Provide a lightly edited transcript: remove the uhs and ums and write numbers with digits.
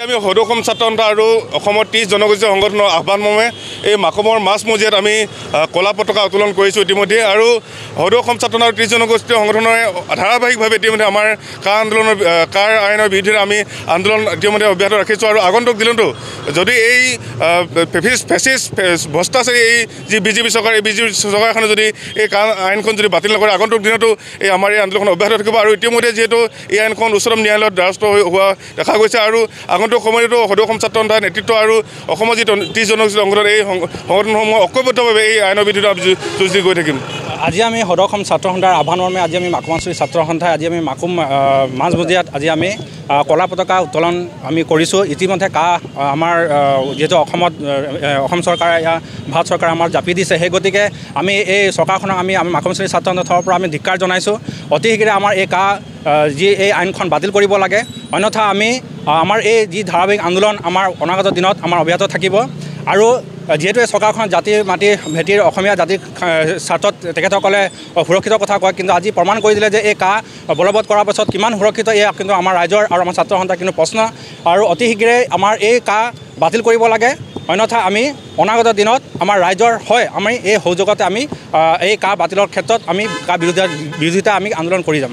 আমি সদৌ অসম ছাত্ৰ সন্থা আৰু অসমৰ 30 জনগোষ্ঠীয় সংগঠনৰ আহ্বান মৰ্মে এই মাকমৰ মাছমজিয়াত আমি কলা পতাকা উত্তোলন কৰিছোঁ ইতিমধ্যে আৰু সদৌ অসম ছাত্ৰ সন্থা আৰু 30 জনগোষ্ঠীয় সংগঠনে ধাৰাবাহিকভাৱে ইতিমধ্যে আমাৰ কাৰ আইনৰ বিৰুদ্ধে আমি আন্দোলন ইতিমধ্যে অব্যাহত ৰাখিছোঁ আৰু আগন্তুক দিনতো যদি এই ফেচিষ্ট ভ্ৰষ্টাচাৰী এই যি বিজেপি চৰকাৰ এই বিজেপি চৰকাৰখনে যদি এই আইনখন যদি বাতিল নকৰে আগন্তুক দিনতো এই আমাৰ এই আন্দোলন অব্যাহত থাকিব আৰু ইতিমধ্যে যিহেতু এই আইনখন উচ্চতম ন্যায়ালয়ত দ্বাৰস্থ হোৱা দেখা গৈছে আৰু আগন্তুক সময়তো সদৌ অসম ছাত্ৰ সন্থাৰ নেতৃত্ব আৰু অসমৰ যি 30 জনগোষ্ঠীয় সংগঠন এই সংগঠনসমূহ ঐক্যবদ্ধভাৱে এই আইনৰ বিৰুদ্ধে আমি যুঁজ দি গৈ থাকিম। আজি আমি সদৌ অসম ছাত্ৰ সন্থাৰ আহ্বান মৰ্মে আজি আমি মাকুমাঞ্চলী ছাত্ৰ সন্থাই আজি আমি মাকুম মাছমজিয়াত আজি আমি কলা পতাকা উত্তোলন আমি কৰিছোঁ। ইতিমধ্যে আমাৰ যিহেতু অসম চৰকাৰে ভাৰত চৰকাৰে আমাৰ জাপি দিছে, সেই গতিকে আমি এই চৰকাৰখনক আমি মাকুমাঞ্চলী ছাত্ৰ সন্থাৰ পৰা আমি ধিক্কাৰ জনাইছোঁ। অতি শীঘ্ৰে আমাৰ এই আইনখন বাতিল কৰিব লাগে, অন্যথা আমি আমাৰ এই যি ধাৰাবাহিক আন্দোলন আমাৰ অনাগত দিনত আমাৰ অব্যাহত থাকিব। আৰু যিহেতু এই চৰকাৰখন জাতি মাটি ভেটিৰ অসমীয়া জাতিৰ স্বাৰ্থত তেখেতসকলে সুৰক্ষিত কথা কয়, কিন্তু আজি প্ৰমাণ কৰি দিলে যে এই বলবৎ কৰাৰ পাছত কিমান সুৰক্ষিত এয়া কিন্তু আমাৰ ৰাইজৰ আৰু আমাৰ ছাত্ৰ সন্থাৰ কিন্তু প্ৰশ্ন। আৰু অতি শীঘ্ৰে আমাৰ এই বাতিল কৰিব লাগে, অন্যথা আমি অনাগত দিনত আমাৰ ৰাইজৰ হয় আমি এই সহযোগতে আমি এই বাতিলৰ ক্ষেত্ৰত আমি বিৰোধিতা আমি আন্দোলন কৰি যাম।